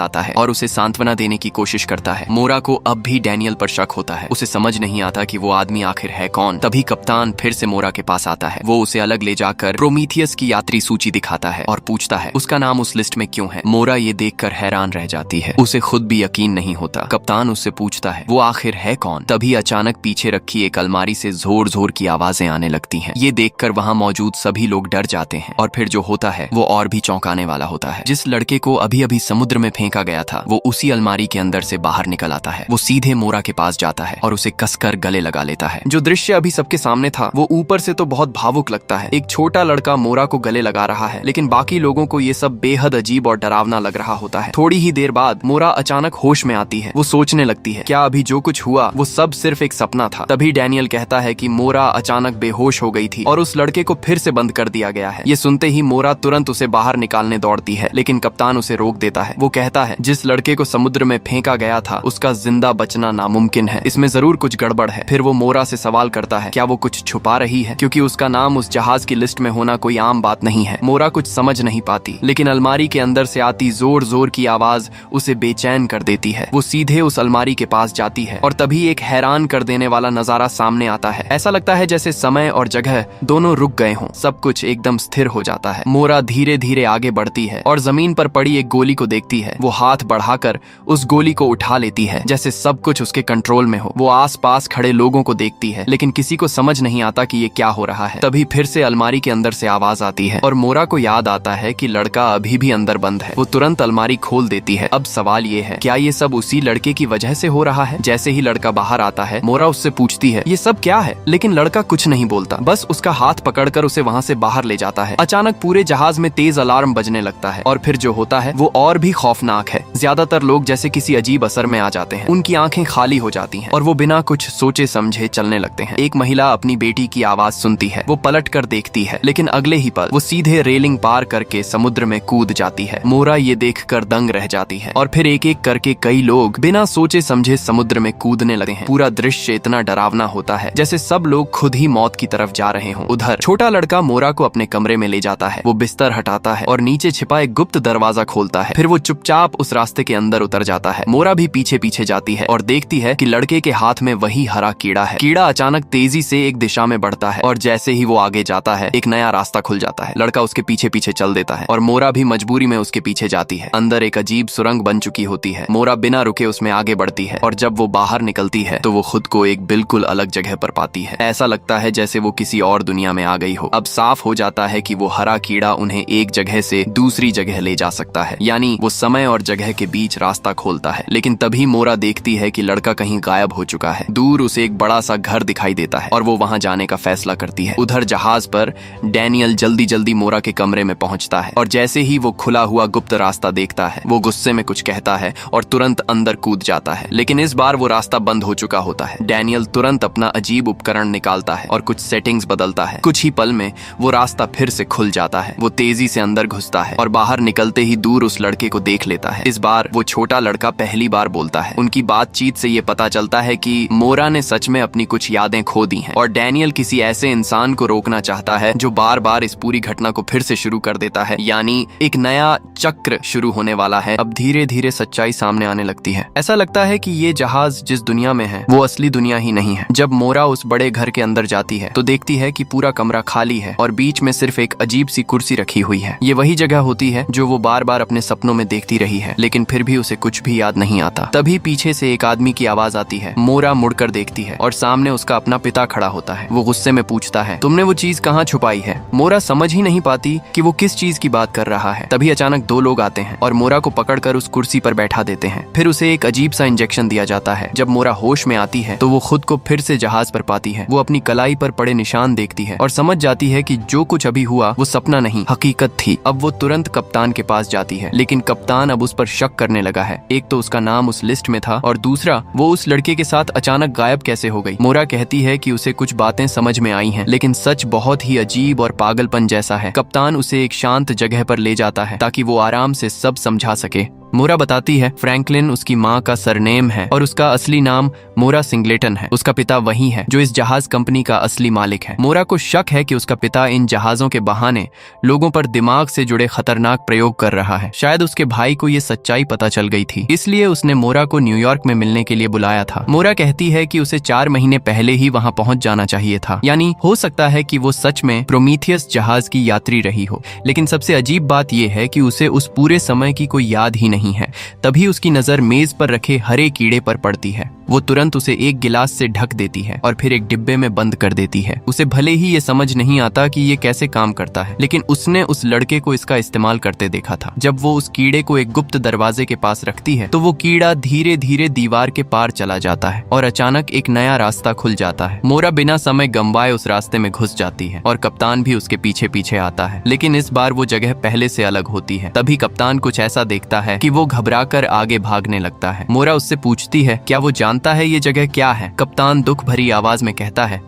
आता है और उसे सांत्वना देने की कोशिश करता है। मोरा को अब भी डैनियल पर शक होता है। उसे समझ नहीं आता कि वो आदमी आखिर है कौन। तभी कप्तान फिर से मोरा के पास आता है। वो उसे अलग ले जाकर प्रोमीथियस की यात्री सूची दिखाता है और पूछता है उसका नाम उस लिस्ट में क्यों है। मोरा ये देखकर हैरान रह जाती है। उसे खुद भी यकीन नहीं होता। कप्तान उससे पूछता है वो आखिर है कौन। तभी अचानक पीछे रखी एक अलमारी से जोर जोर की आवाजें आने लगती हैं। ये देखकर वहाँ मौजूद सभी लोग डर जाते हैं और फिर जो होता है वो और भी चौंकाने वाला होता है। जिस लड़के को अभी अभी समुद्र में फेंका गया था वो उसी अलमारी के अंदर से बाहर निकल आता है। वो सीधे मोरा के पास जाता है और उसे कसकर गले लगा लेता है। जो दृश्य अभी सबके सामने था वो ऊपर से तो बहुत भावुक लगता है। एक छोटा लड़का मोरा को गले लगा रहा है, लेकिन बाकी लोगों को ये सब बेहद अजीब और डरावना लग रहा होता है। थोड़ी ही देर बाद मोरा अचानक होश में आती है। वो सोचने लगती है क्या अभी जो कुछ हुआ वो सब सिर्फ एक सपना था। तभी डैनियल कहता है कि मोरा अचानक बेहोश हो गई थी और उस लड़के को फिर से बंद कर दिया गया है। ये सुनते ही मोरा तुरंत उसे बाहर निकालने दौड़ती है, लेकिन कप्तान उसे रोक देता है। वो कहता है जिस लड़के को समुद्र में फेंका गया था उसका जिंदा बचना नामुमकिन है। इसमें जरूर कुछ गड़बड़ है। फिर वो मोरा से सवाल करता है क्या वो कुछ छुपा रही है, क्योंकि उसका नाम उस जहाज की लिस्ट में होना कोई आम बात नहीं है। मोरा कुछ समझ नहीं पाती, लेकिन अलमारी के अंदर से आती जोर जोर की आवाज उसे बेचैन कर देती है। वो सीधे उस अलमारी के पास जाती है और तभी एक हैरान कर देने वाला नजारा सामने आता है। ऐसा लगता है जैसे समय और जगह दोनों रुक गए हों। सब कुछ एकदम स्थिर हो जाता है। मोरा धीरे धीरे आगे बढ़ती है और जमीन पर पड़ी एक गोली को देखती है। वो हाथ बढ़ाकर उस गोली को उठा लेती है जैसे सब कुछ उसके कंट्रोल में हो। वो आसपास खड़े लोगों को देखती है, लेकिन किसी को समझ नहीं आता कि ये क्या हो रहा है। तभी फिर से अलमारी के अंदर से आवाज आती है और मोरा को याद आता है कि लड़का अभी भी अंदर बंद है। वो तुरंत अलमारी खोल देती है। अब सवाल ये है क्या ये सब उसी लड़के की वजह से हो रहा है। जैसे ही लड़का बाहर आता है मोरा उससे पूछती है ये सब क्या है, लेकिन लड़का कुछ नहीं बोलता, बस उसका हाथ पकड़कर उसे वहाँ से बाहर ले जाता है। अचानक पूरे जहाज में तेज अलार्म बजने लगता है और फिर जो होता है वो और भी खौफनाक है। ज्यादातर लोग जैसे किसी अजीब असर में आ जाते हैं। उनकी आंखें खाली हो जाती हैं और वो बिना कुछ सोचे समझे चलने लगते हैं। एक महिला अपनी बेटी की आवाज सुनती है। वो पलट कर देखती है, लेकिन अगले ही पल वो सीधे रेलिंग पार करके समुद्र में कूद जाती है। मोरा ये देखकर दंग रह जाती है और फिर एक एक करके कई लोग बिना सोचे समझे समुद्र में कूदने लगते हैं। पूरा दृश्य इतना डरावना होता है जैसे सब लोग खुद ही मौत की तरफ जा रहे हों। उधर छोटा लड़का मोरा को अपने कमरे में ले जाता है। वो बिस्तर हटाता है और नीचे छिपा एक गुप्त दरवाजा खोलता है। फिर वो चुपचाप उस रास्ते के अंदर उतर जाता है। मोरा भी पीछे पीछे जाती है और देखती है कि लड़के के हाथ में वही हरा कीड़ा है। कीड़ा अचानक तेजी से एक दिशा में बढ़ता है और जैसे ही वो आगे जाता है एक नया रास्ता खुल जाता है। लड़का उसके पीछे पीछे चल देता है और मोरा भी मजबूरी में उसके पीछे जाती है। अंदर एक अजीब सुरंग बन चुकी होती है। मोरा बिना रुके उसमें आगे बढ़ती है और जब वो बाहर निकलती है तो वो खुद को एक बिल्कुल अलग जगह पर पाती है। ऐसा लगता है जैसे वो किसी और दुनिया में आ गई हो। अब साफ हो जाता है कि वो हरा कीड़ा उन्हें एक जगह से दूसरी जगह ले जा सकता है, यानी वो समय और जगह के बीच रास्ता खोलता है। लेकिन तभी मोरा देखती है कि लड़का कहीं गायब हो चुका है। दूर उसे एक बड़ा सा घर दिखाई देता है और वो वहां जाने का फैसला करती है। उधर जहाज पर डैनियल जल्दी जल्दी मोरा के कमरे में पहुंचता है और जैसे ही वो खुला हुआ गुप्त रास्ता देखता है वो गुस्से में कुछ कहता है और तुरंत अंदर कूद जाता है। लेकिन इस बार वो रास्ता बंद हो चुका होता है। डैनियल तुरंत अपना अजीब उपकरण निकालता है और कुछ सेटिंग्स बदलता है। कुछ ही पल में वो रास्ता फिर से खुल जाता है। वो तेजी से अंदर घुसता है और बाहर निकलते ही दूर उस लड़के को देख लेता है। इस बार वो छोटा लड़का पहली बार बोलता है। उनकी बातचीत से ये पता चलता है कि मोरा ने सच में अपनी कुछ यादें खो दी हैं और डैनियल किसी ऐसे इंसान को रोकना चाहता है जो बार बार इस पूरी घटना को फिर से शुरू कर देता है, यानी एक नया चक्र शुरू होने वाला है। अब धीरे धीरे सच्चाई सामने आने लगती है। ऐसा लगता है कि ये जहाज जिस दुनिया में है वो असली दुनिया ही नहीं है। जब मोरा उस बड़े घर के अंदर जाती है तो देखती है कि पूरा कमरा खाली है और बीच में सिर्फ एक अजीब सी कुर्सी रखी हुई है। ये वही जगह होती है जो वो बार बार अपने सपनों में देखती रही है, लेकिन फिर भी उसे कुछ भी याद नहीं आता। तभी पीछे से एक आदमी की आवाज आती है। मोरा मुड़कर देखती है और सामने उसका अपना पिता खड़ा होता है। वो गुस्से में पूछता है तुमने वो चीज कहाँ छुपाई है। मोरा समझ ही नहीं पाती कि वो किस चीज की बात कर रहा है। तभी अचानक दो लोग आते हैं और मोरा को पकड़कर उस कुर्सी पर बैठा देते हैं। फिर उसे एक अजीब सा इंजेक्शन दिया जाता है। जब मोरा होश में आती है तो वो खुद को फिर से जहाज पर पाती है। वो अपनी कलाई पर पड़े निशान देखती है और समझ जाती है कि जो कुछ अभी हुआ वो सपना नहीं हकीकत थी। अब वो तुरंत कप्तान के पास जाती है, लेकिन कप्तान अब उस पर शक करने लगा है। एक तो उसका नाम उस लिस्ट में था और दूसरा वो उस लड़के के साथ अचानक गायब कैसे हो गई। मोरा कहती है कि उसे कुछ बातें समझ में आई हैं, लेकिन सच बहुत ही अजीब और पागलपन जैसा है। कप्तान उसे एक शांत जगह पर ले जाता है ताकि वो आराम से सब समझा सके। मोरा बताती है फ्रैंकलिन उसकी माँ का सरनेम है और उसका असली नाम मोरा सिंगलेटन है। उसका पिता वही है जो इस जहाज कंपनी का असली मालिक है। मोरा को शक है कि उसका पिता इन जहाजों के बहाने लोगों पर दिमाग से जुड़े खतरनाक प्रयोग कर रहा है। शायद उसके भाई को ये सच्चाई पता चल गई थी, इसलिए उसने मोरा को न्यूयॉर्क में मिलने के लिए बुलाया था। मोरा कहती है कि उसे 4 महीने पहले ही वहां पहुंच जाना चाहिए था, यानी हो सकता है कि वो सच में प्रोमीथियस जहाज की यात्री रही हो। लेकिन सबसे अजीब बात यह है कि उसे उस पूरे समय की कोई याद ही नहीं है। तभी उसकी नजर मेज पर रखे हरे कीड़े पर पड़ती है। वो तुरंत उसे एक गिलास से ढक देती है और फिर एक डिब्बे में बंद कर देती है। उसे भले ही ये समझ नहीं आता कि ये कैसे काम करता है, लेकिन उसने उस लड़के को इसका इस्तेमाल करते देखा था। जब वो उस कीड़े को एक गुप्त दरवाजे के पास रखती है तो वो कीड़ा धीरे धीरे दीवार के पार चला जाता है और अचानक एक नया रास्ता खुल जाता है। मोरा बिना समय गंवाए उस रास्ते में घुस जाती है और कप्तान भी उसके पीछे पीछे आता है, लेकिन इस बार वो जगह पहले से अलग होती है। तभी कप्तान कुछ ऐसा देखता है कि वो घबराकर आगे भागने लगता है। मोरा उससे पूछती है क्या वो जानता है ये जगह क्या है। कप्तान दुख भरी आवाज में कहता है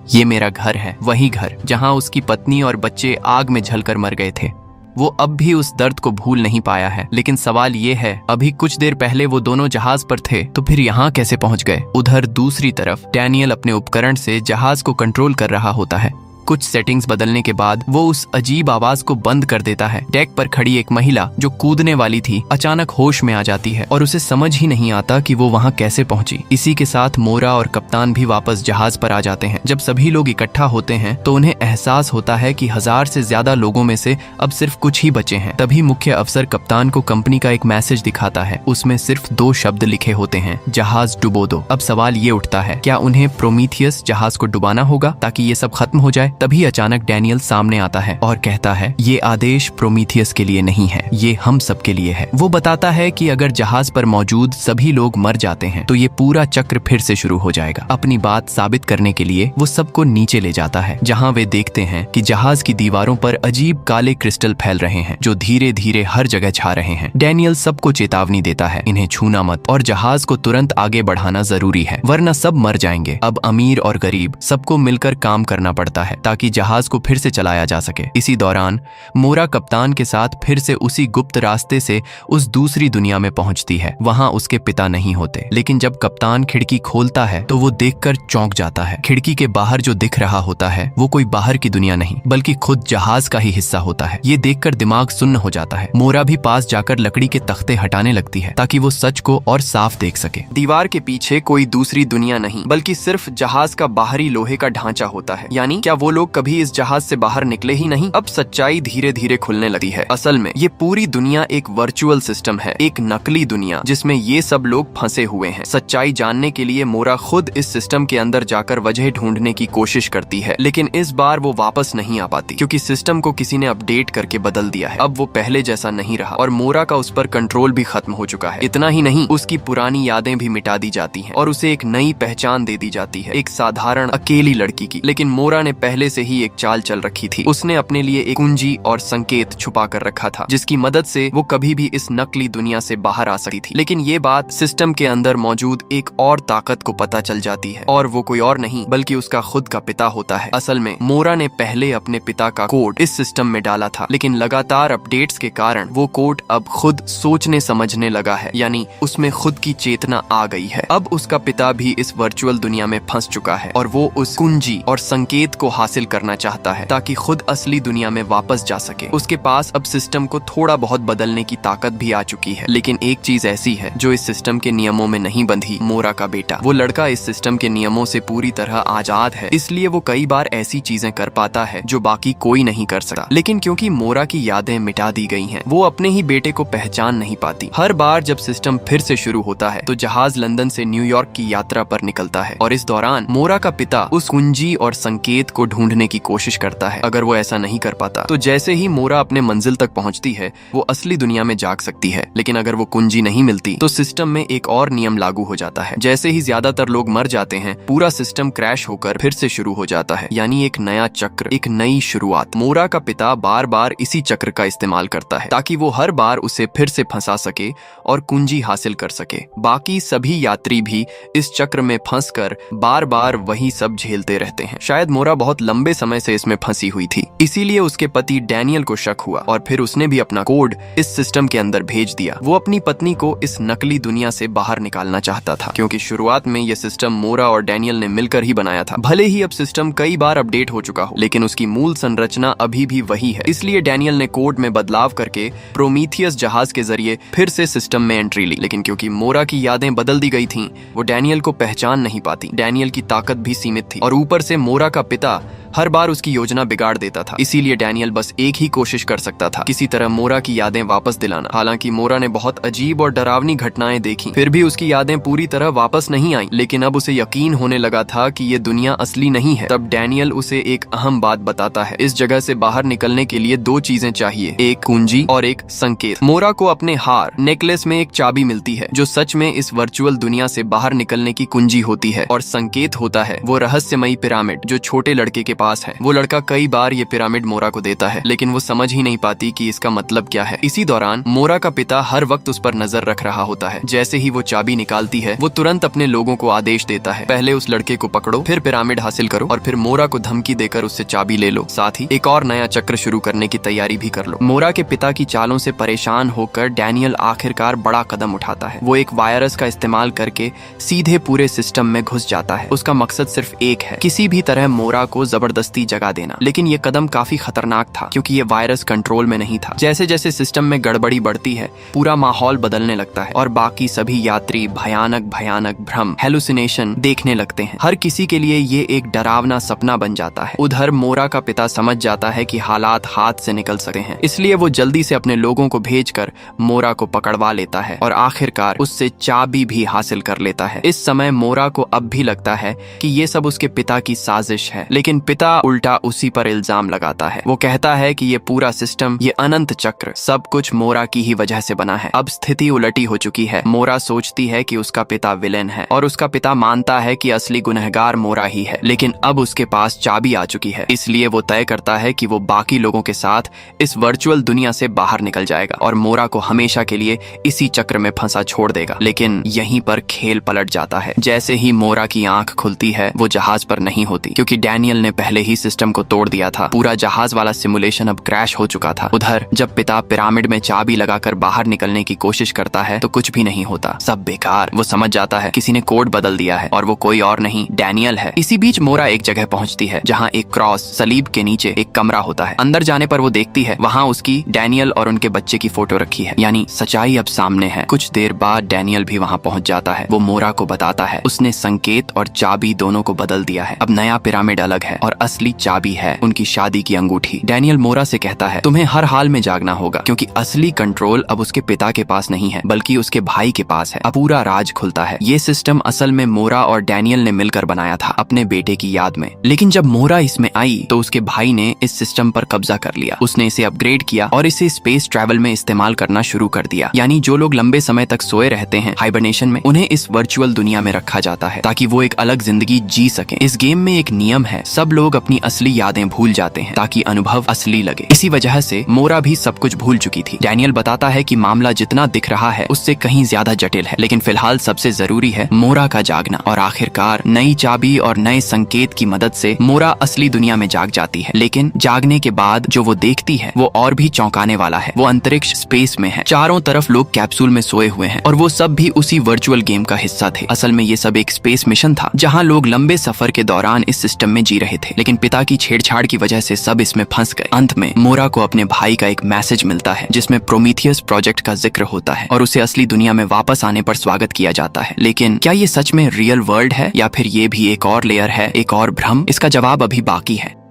ये मेरा घर है, वही घर जहां उसकी पत्नी और बच्चे आग में जलकर मर गए थे। वो अब भी उस दर्द को भूल नहीं पाया है। लेकिन सवाल ये है, अभी कुछ देर पहले वो दोनों जहाज पर थे, तो फिर यहाँ कैसे पहुंच गए। उधर दूसरी तरफ डैनियल अपने उपकरण से जहाज को कंट्रोल कर रहा होता है। कुछ सेटिंग्स बदलने के बाद वो उस अजीब आवाज को बंद कर देता है। डेक पर खड़ी एक महिला जो कूदने वाली थी अचानक होश में आ जाती है और उसे समझ ही नहीं आता कि वो वहां कैसे पहुंची। इसी के साथ मोरा और कप्तान भी वापस जहाज पर आ जाते हैं। जब सभी लोग इकट्ठा होते हैं तो उन्हें एहसास होता है कि 1000 से ज्यादा लोगों में से अब सिर्फ कुछ ही बचे हैं। तभी मुख्य अफसर कप्तान को कंपनी का एक मैसेज दिखाता है। उसमें सिर्फ 2 शब्द लिखे होते हैं, जहाज डुबो दो। अब सवाल ये उठता है, क्या उन्हें प्रोमीथियस जहाज को डुबाना होगा ताकि ये सब खत्म हो जाए। तभी अचानक डैनियल सामने आता है और कहता है ये आदेश प्रोमीथियस के लिए नहीं है, ये हम सब के लिए है। वो बताता है कि अगर जहाज पर मौजूद सभी लोग मर जाते हैं तो ये पूरा चक्र फिर से शुरू हो जाएगा। अपनी बात साबित करने के लिए वो सबको नीचे ले जाता है, जहां वे देखते हैं कि जहाज की दीवारों पर अजीब काले क्रिस्टल फैल रहे हैं जो धीरे धीरे हर जगह छा रहे हैं। डैनियल सबको चेतावनी देता है, इन्हें छूना मत और जहाज को तुरंत आगे बढ़ाना जरूरी है, वरना सब मर जाएंगे। अब अमीर और गरीब सबको मिलकर काम करना पड़ता है ताकि जहाज को फिर से चलाया जा सके। इसी दौरान मोरा कप्तान के साथ फिर से उसी गुप्त रास्ते से उस दूसरी दुनिया में पहुंचती है। वहां उसके पिता नहीं होते, लेकिन जब कप्तान खिड़की खोलता है तो वो देखकर चौंक जाता है। खिड़की के बाहर जो दिख रहा होता है वो कोई बाहर की दुनिया नहीं बल्कि खुद जहाज का ही हिस्सा होता है। ये देखकर दिमाग सुन्न हो जाता है। मोरा भी पास जाकर लकड़ी के तख्ते हटाने लगती है ताकि वो सच को और साफ देख सके। दीवार के पीछे कोई दूसरी दुनिया नहीं बल्कि सिर्फ जहाज का बाहरी लोहे का ढांचा होता है। यानी क्या वो लोग कभी इस जहाज से बाहर निकले ही नहीं। अब सच्चाई धीरे धीरे खुलने लगती है। असल में ये पूरी दुनिया एक वर्चुअल सिस्टम है, एक नकली दुनिया जिसमें ये सब लोग फंसे हुए हैं। सच्चाई जानने के लिए मोरा खुद इस सिस्टम के अंदर जाकर वजह ढूंढने की कोशिश करती है, लेकिन इस बार वो वापस नहीं आ पाती क्योंकि सिस्टम को किसी ने अपडेट करके बदल दिया है। अब वो पहले जैसा नहीं रहा और मोरा का उस पर कंट्रोल भी खत्म हो चुका है। इतना ही नहीं, उसकी पुरानी यादें भी मिटा दी जाती हैं और उसे एक नई पहचान दे दी जाती है, एक साधारण अकेली लड़की की। लेकिन मोरा ने पहले से ही एक चाल चल रखी थी। उसने अपने लिए एक कुंजी और संकेत छुपा कर रखा था जिसकी मदद से वो कभी भी इस नकली दुनिया से बाहर आ सकती थी। लेकिन ये बात सिस्टम के अंदर मौजूद एक और ताकत को पता चल जाती है और वो कोई और नहीं बल्कि उसका खुद का पिता होता है। असल में मोरा ने पहले अपने पिता का कोड इस सिस्टम में डाला था, लेकिन लगातार अपडेट्स के कारण वो कोड अब खुद सोचने समझने लगा है, यानी उसमें खुद की चेतना आ गई है। अब उसका पिता भी इस वर्चुअल दुनिया में फंस चुका है और वो उस कुंजी और संकेत को हासिल करना चाहता है ताकि खुद असली दुनिया में वापस जा सके। उसके पास अब सिस्टम को थोड़ा बहुत बदलने की ताकत भी आ चुकी है, लेकिन एक चीज ऐसी है जो इस सिस्टम के नियमों में नहीं बंधी। मोरा का बेटा, वो लड़का इस सिस्टम के नियमों से पूरी तरह आजाद है, इसलिए वो कई बार ऐसी चीजें कर पाता है जो बाकी कोई नहीं कर सकता। लेकिन क्योंकि मोरा की यादें मिटा दी गई हैं, वो अपने ही बेटे को पहचान नहीं पाती। हर बार जब सिस्टम फिर से शुरू होता है तो जहाज लंदन से न्यूयॉर्क की यात्रा पर निकलता है और इस दौरान मोरा का पिता उस कुंजी और संकेत को ढूंढने की कोशिश करता है। अगर वो ऐसा नहीं कर पाता तो जैसे ही मोरा अपने मंजिल तक पहुंचती है वो असली दुनिया में जाग सकती है। लेकिन अगर वो कुंजी नहीं मिलती तो सिस्टम में एक और नियम लागू हो जाता है। जैसे ही ज्यादातर लोग मर जाते हैं, पूरा सिस्टम क्रैश होकर फिर से शुरू हो जाता है, यानी एक नया चक्र, एक नई शुरुआत। मोरा का पिता बार बार इसी चक्र का इस्तेमाल करता है ताकि वो हर बार उसे फिर से फंसा सके और कुंजी हासिल कर सके। बाकी सभी यात्री भी इस चक्र में फंसकर बार बार वही सब झेलते रहते हैं। शायद मोरा बहुत लंबे समय से इसमें फंसी हुई थी। इसीलिए उसके पति डैनियल को शक हुआ और फिर उसने भी अपना कोड इस सिस्टम के अंदर भेज दिया। वो अपनी पत्नी को इस नकली दुनिया से बाहर निकालना चाहता था, क्योंकि शुरुआत में यह सिस्टम मोरा और डैनियल ने मिलकर ही बनाया था। भले ही अब सिस्टम कई बार अपडेट हो चुका हो, लेकिन उसकी मूल संरचना अभी भी वही है। इसलिए डैनियल ने कोड में बदलाव करके प्रोमीथियस जहाज के जरिए फिर से सिस्टम में एंट्री ली। लेकिन क्योंकि मोरा की यादें बदल दी गई थीं, वो डैनियल को पहचान नहीं पाती। डैनियल की ताकत भी सीमित थी और ऊपर से मोरा का पिता हर बार उसकी योजना बिगाड़ देता था। इसीलिए डैनियल बस एक ही कोशिश कर सकता था, किसी तरह मोरा की यादें वापस दिलाना। हालांकि मोरा ने बहुत अजीब और डरावनी घटनाएं देखी, फिर भी उसकी यादें पूरी तरह वापस नहीं आई। लेकिन अब उसे यकीन होने लगा था कि ये दुनिया असली नहीं है। तब डैनियल उसे एक अहम बात बताता है। इस जगह से बाहर निकलने के लिए दो चीजें चाहिए, एक कुंजी और एक संकेत। मोरा को अपने हार नेकलेस में एक चाबी मिलती है, जो सच में इस वर्चुअल दुनिया से बाहर निकलने की कुंजी होती है, और संकेत होता है वो रहस्यमयी पिरामिड जो छोटे लड़के के पास है। वो लड़का कई बार ये पिरामिड मोरा को देता है, लेकिन वो समझ ही नहीं पाती कि इसका मतलब क्या है। इसी दौरान मोरा का पिता हर वक्त उस पर नजर रख रहा होता है। जैसे ही वो चाबी निकालती है, वो तुरंत अपने लोगों को आदेश देता है, पहले उस लड़के को पकड़ो, फिर पिरामिड हासिल करो और फिर मोरा को धमकी देकर उससे चाबी ले लो। साथ ही एक और नया चक्र शुरू करने की तैयारी भी कर लो। मोरा के पिता की चालों से परेशान होकर डैनियल आखिरकार बड़ा कदम उठाता है। वो एक वायरस का इस्तेमाल करके सीधे पूरे सिस्टम में घुस जाता है। उसका मकसद सिर्फ एक है, किसी भी तरह मोरा को जबरदस्ती जगा देना। लेकिन ये कदम काफी खतरनाक था, क्योंकि ये वायरस कंट्रोल में नहीं था। जैसे जैसे सिस्टम में गड़बड़ी बढ़ती है, पूरा माहौल बदलने लगता है और बाकी सभी यात्री भयानक भयानक भ्रम, हेलुसिनेशन देखने लगते हैं। हर किसी के लिए ये एक डरावना सपना बन जाता है। उधर मोरा का पिता समझ जाता है कि हालात हाथ से निकल सकते हैं, इसलिए वो जल्दी से अपने लोगों को भेजकर मोरा को पकड़वा लेता है और आखिरकार उससे चाबी भी हासिल कर लेता है। इस समय मोरा को अब भी लगता है कि ये सब उसके पिता की साजिश है, लेकिन पिता उल्टा उसी पर इल्जाम लगाता है। वो कहता है कि ये पूरा सिस्टम, ये अनंत चक्र, सब कुछ मोरा की ही वजह से बना है। अब स्थिति उलटी हो चुकी है। मोरा सोचती है कि उसका पिता विलेन है और उसका पिता मानता है कि असली गुनहगार मोरा ही है। लेकिन अब उसके पास चाबी आ चुकी है, इसलिए वो तय करता है कि वो बाकी लोगों के साथ इस वर्चुअल दुनिया से बाहर निकल जाएगा और मोरा को हमेशा के लिए इसी चक्र में फंसा छोड़ देगा। लेकिन यहीं पर खेल पलट जाता है। जैसे ही मोरा की आंख खुलती है, वो जहाज पर नहीं होती, क्योंकि डैनियल ने पहले ही सिस्टम को तोड़ दिया था। पूरा जहाज वाला सिमुलेशन अब क्रैश हो चुका था। उधर जब पिता पिरामिड में चाबी लगाकर बाहर निकलने की कोशिश करता है, तो कुछ भी नहीं होता, सब बेकार। वो समझ जाता है किसी ने कोड बदल दिया है और वो कोई और नहीं, डैनियल है। इसी बीच मोरा एक जगह पहुंचती है जहां एक क्रॉस सलीब के नीचे एक कमरा होता है। अंदर जाने पर वो देखती है वहां उसकी, डैनियल और उनके बच्चे की फोटो रखी है। यानी सच्चाई अब सामने है। कुछ देर बाद डैनियल भी वहां पहुंच जाता है। वो मोरा को बताता है उसने संकेत और चाबी दोनों को बदल दिया है। अब नया पिरामिड अलग है और असली चाबी है उनकी शादी की अंगूठी। डैनियल मोरा से कहता है तुम्हें हर हाल में जागना होगा, क्योंकि असली कंट्रोल अब उसके पिता के पास नहीं है, बल्कि उसके भाई के पास है। अब पूरा राज खुलता है। ये सिस्टम असल में मोरा और डैनियल ने मिलकर बनाया था अपने बेटे की याद में। लेकिन जब मोरा इसमें आई तो उसके भाई ने इस सिस्टम पर कब्जा कर लिया। उसने इसे अपग्रेड किया और इसे स्पेस ट्रैवल में इस्तेमाल करना शुरू कर दिया। यानी जो लोग लंबे समय तक सोए रहते हैं हाइबरनेशन में, उन्हें इस वर्चुअल दुनिया में रखा जाता है ताकि वो एक अलग जिंदगी जी सकें। इस गेम में एक नियम है, सब लोग अपनी असली यादें भूल जाते हैं ताकि अनुभव असली लगे। इसी वजह से मोरा भी सब कुछ भूल चुकी थी। डैनियल बताता है कि मामला जितना दिख रहा है उससे कहीं ज्यादा जटिल है, लेकिन फिलहाल सबसे जरूरी है मोरा का जागना। और आखिरकार नई चाबी और नए संकेत की मदद से मोरा असली दुनिया में जाग जाती है। लेकिन जागने के बाद जो वो देखती है वो और भी चौंकाने वाला है। वो अंतरिक्ष स्पेस में है, चारों तरफ लोग कैप्सूल में सोए हुए हैं और वो सब भी उसी वर्चुअल गेम का हिस्सा थे। असल में ये सब एक स्पेस मिशन था जहाँ लोग लंबे सफर के दौरान इस सिस्टम में जी रहे थे, लेकिन पिता की छेड़छाड़ की वजह से सब इसमें फंस गए। अंत में मोरा को अपने भाई का एक मैसेज मिलता है जिसमें प्रोमीथियस प्रोजेक्ट का जिक्र होता है और उसे असली दुनिया में वापस आने पर स्वागत किया जाता है। लेकिन क्या ये सच में रियल वर्ल्ड है या फिर ये भी एक और लेयर है, एक और भ्रम? इसका जवाब अभी बाकी है।